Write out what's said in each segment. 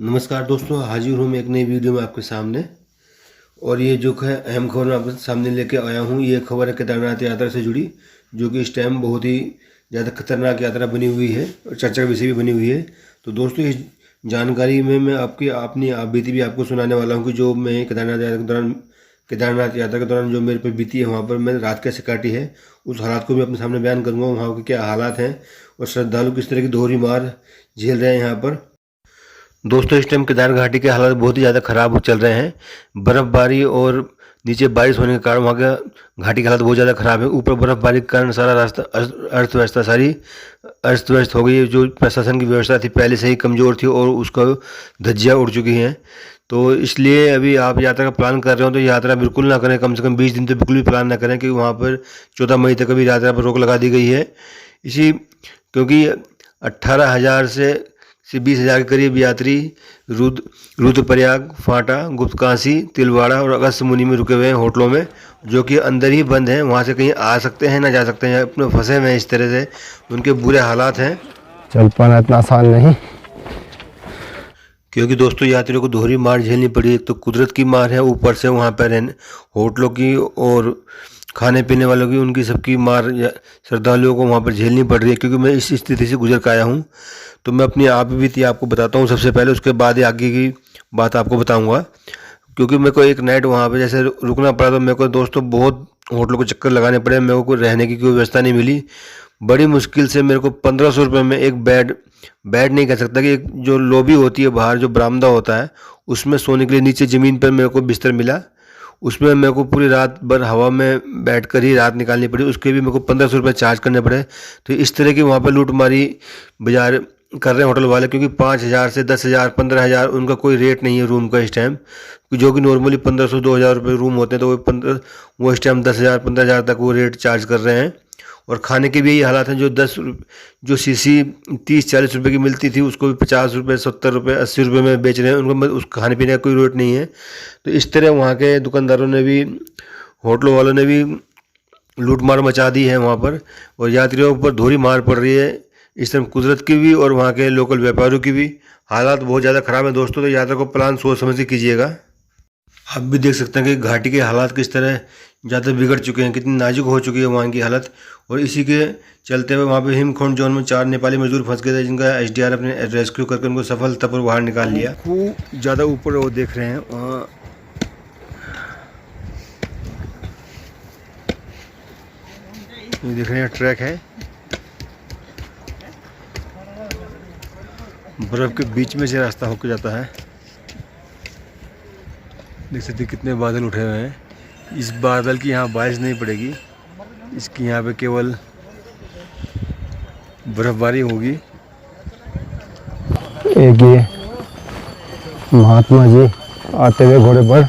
नमस्कार दोस्तों, हाजिर हूँ मैं एक नई वीडियो में आपके सामने। और ये जो है अहम खबर मैं आपके सामने लेके आया हूँ। ये खबर है केदारनाथ यात्रा से जुड़ी, जो कि इस टाइम बहुत ही ज़्यादा खतरनाक यात्रा बनी हुई है और चर्चा का विषय भी बनी हुई है। तो दोस्तों, इस जानकारी में मैं अपनी आप बीती भी आपको सुनाने वाला हूँ कि जो मैं केदारनाथ यात्रा के दौरान जो मेरे पर बीती है, वहाँ पर मैंने रात कैसे काटी है, उस हालात को भी अपने सामने बयान करूँगा। वहाँ के क्या हालात हैं और श्रद्धालु किस तरह की दोहरी मार झेल रहे हैं यहाँ पर। दोस्तों, इस टाइम केदार घाटी के हालात बहुत ही ज़्यादा ख़राब चल रहे हैं। बर्फ़बारी और नीचे बारिश होने के कारण वहाँ का घाटी के हालात बहुत ज़्यादा ख़राब है। ऊपर बर्फ़बारी के कारण सारा रास्ता अस्त व्यस्त हो गई है। जो प्रशासन की व्यवस्था थी पहले से ही कमज़ोर थी और उसका धज्जियाँ उड़ चुकी हैं। तो इसलिए अभी आप यात्रा का प्लान कर रहे हो तो यात्रा बिल्कुल ना करें। कम से कम 20 दिन तो बिल्कुल भी प्लान ना करें, क्योंकि वहाँ पर 14 मई तक अभी यात्रा पर रोक लगा दी गई है। क्योंकि 18,000 से 20,000 के करीब यात्री रुद्रप्रयाग, फाटा, गुप्तकाशी, तिलवाड़ा और अगस्त्य मुनि में रुके हुए हैं होटलों में, जो कि अंदर ही बंद हैं। वहाँ से कहीं आ सकते हैं ना जा सकते हैं, अपने फंसे हुए हैं। इस तरह से उनके बुरे हालात हैं। चल पाना इतना आसान नहीं, क्योंकि दोस्तों यात्रियों को दोहरी मार झेलनी पड़ी। एक तो कुदरत की मार है, ऊपर से वहाँ पर होटलों की और खाने पीने वालों की, उनकी सबकी मार श्रद्धालुओं को वहाँ पर झेलनी पड़ रही है। क्योंकि मैं इस स्थिति से गुजर कर आया हूँ, तो मैं अपनी आप बीती आपको बताता हूँ सबसे पहले, उसके बाद ही आगे की बात आपको बताऊँगा। क्योंकि मेरे को एक नाइट वहाँ पे जैसे रुकना पड़ा, तो मेरे को दोस्तों बहुत होटलों को चक्कर लगाने पड़े। मेरे को रहने की कोई व्यवस्था नहीं मिली। बड़ी मुश्किल से मेरे को 1500 रुपये में एक बेड नहीं कह सकता कि एक जो लॉबी होती है बाहर, जो बरामदा होता है, उसमें सोने के लिए नीचे ज़मीन पर मेरे को बिस्तर मिला। उसमें मेरे को पूरी रात भर हवा में बैठकर ही रात निकालनी पड़ी। उसके भी मेरे को 1500 रुपये चार्ज करने पड़े। तो इस तरह की वहाँ पर लूटमारी बाजार कर रहे हैं होटल वाले। क्योंकि 5,000 से 10,000, 15,000 उनका कोई रेट नहीं है रूम का इस टाइम। जो कि नॉर्मली 1500, 2,000 रुपये रूम होते हैं, तो वो इस टाइम 10,000, 15,000 तक वो रेट चार्ज कर रहे हैं। और खाने के भी यही हालात हैं। जो सीसी 30-40 रुपये की मिलती थी, उसको भी 50 रुपये, 70 रुपये, 80 रुपये में बेच रहे हैं। उनको उस खाने पीने का कोई रेट नहीं है। तो इस तरह वहाँ के दुकानदारों ने भी, होटलों वालों ने भी लूटमार मचा दी है वहाँ पर, और यात्रियों पर दोहरी मार पड़ रही है। इस तरह कुदरत की भी और वहाँ के लोकल व्यापारियों की भी हालात बहुत ज़्यादा ख़राब है दोस्तों। तो यात्रा को प्लान सोच समझ के कीजिएगा। आप भी देख सकते हैं कि घाटी के हालात किस तरह ज़्यादा बिगड़ चुके हैं, कितनी नाजुक हो चुकी है वहाँ की हालत। और इसी के चलते हुए वहाँ पे हिमखंड जोन में 4 नेपाली मजदूर फंस गए थे, जिनका SDRF ने रेस्क्यू करके उनको सफलतापूर्वक बाहर निकाल लिया। खूब ज़्यादा ऊपर वो देख रहे हैं वहाँ, ये देख रहे हैं ट्रैक है, बर्फ़ के बीच में से रास्ता होकर जाता है। देख सकते कितने बादल उठे हुए हैं। इस बादल की यहाँ बारिश नहीं पड़ेगी, इसकी यहाँ पे केवल बर्फबारी होगी। एक ये महात्मा जी आते हुए घोड़े पर,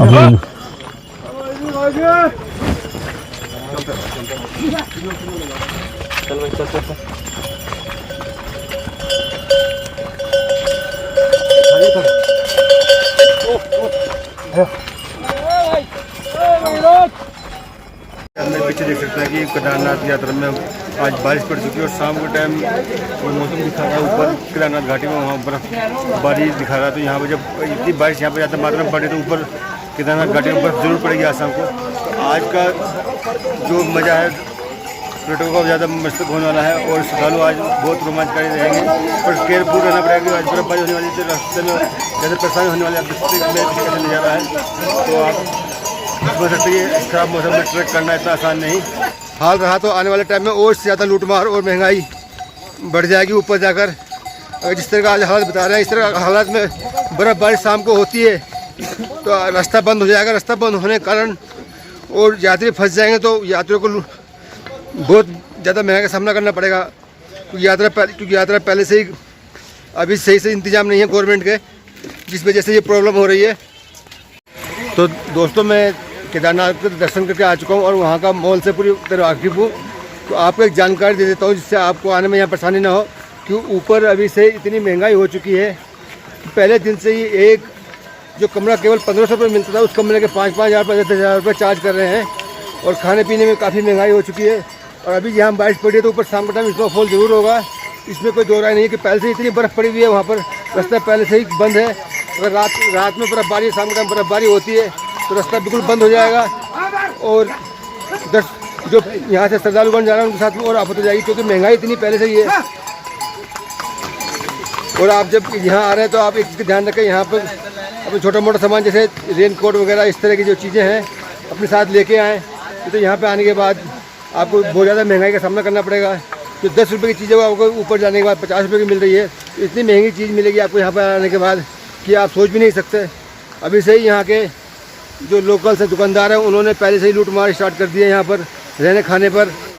अपने मैं पीछे देख सकता है कि केदारनाथ यात्रा में आज बारिश पड़ चुकी है और शाम के टाइम मौसम दिखा रहा है ऊपर केदारनाथ घाटी में, वहाँ बर्फबारी दिखा रहा है। तो यहाँ पर जब इतनी बारिश यहाँ पर ज़्यादा मात्रा में पड़े तो ऊपर केदारनाथ घाटी में बर्फ जरूर पड़ेगी आज शाम को। तो आज का जो मज़ा है पर्यटकों का ज़्यादा मस्तक होने वाला है और श्रद्धालु आज बहुत रोमांचकारी रहेंगे। पर केयरफुल रहना पड़ेगा। आज बर्फबारी होने वाली है, रास्ते में ज़्यादा परेशानी होने वाली है। कैसे ले जा रहा है, तो आप समझ सकते हैं इस खराब मौसम में ट्रैक करना इतना आसान नहीं। हाल रहा तो आने वाले टाइम में और ज़्यादा लूटमार और महंगाई बढ़ जाएगी ऊपर जाकर। अगर जिस तरह का आज हालत बता रहे हैं, इस तरह का हालात में बर्फबारी शाम को होती है तो रास्ता बंद हो जाएगा। रास्ता बंद होने के कारण और यात्री फंस जाएंगे, तो यात्रियों को बहुत ज़्यादा महंगा का सामना करना पड़ेगा। क्योंकि यात्रा पहले से ही अभी सही से इंतजाम नहीं है गवर्नमेंट के, जिस वजह से ये प्रॉब्लम हो रही है। तो दोस्तों, मैं केदारनाथ के दर्शन करके आ चुका हूँ और वहाँ का माहौल से पूरी तरह वाकिफ़ हूँ। तो आपको एक जानकारी दे देता हूँ जिससे आपको आने में यहाँ परेशानी ना हो। कि ऊपर अभी से इतनी महंगाई हो चुकी है कि पहले दिन से ही एक जो कमरा केवल 1500 रुपये मिलता था, उस कमरे के 5,000, 10,000 रुपये चार्ज कर रहे हैं। और खाने पीने में काफ़ी महंगाई हो चुकी है। और अभी यहाँ बारिश पड़ी है तो ऊपर शाम का टाइम स्नोफॉल ज़रूर होगा, इसमें कोई दो राय नहीं है कि पहले से इतनी बर्फ़ पड़ी हुई है वहाँ पर, रास्ता पहले से ही बंद है। अगर रात में बर्फ़बारी, शाम के टाइम बर्फ़बारी होती है तो रास्ता बिल्कुल बंद हो जाएगा और जो यहाँ से श्रद्धालुगण जा रहे हैं उनके साथ में और आफत हो जाएगी, क्योंकि महंगाई इतनी पहले से ही है। और आप जब यहाँ आ रहे हैं तो आप एक चीज़ का ध्यान रखें, यहाँ पर अपने छोटा मोटा सामान जैसे रेन कोट वगैरह इस तरह की जो चीज़ें हैं अपने साथ लेके आएँ, तो यहाँ पे आने के बाद आपको बहुत ज़्यादा महंगाई का सामना करना पड़ेगा। जो 10 रुपये की चीज़ें आपको ऊपर जाने के बाद 50 रुपये की मिल रही है, तो इतनी महंगी चीज़ मिलेगी आपको यहाँ पर आने के बाद कि आप सोच भी नहीं सकते। अभी से ही यहाँ के जो लोकल से दुकानदार हैं उन्होंने पहले से ही लूट मार स्टार्ट कर दी है यहाँ पर रहने खाने पर।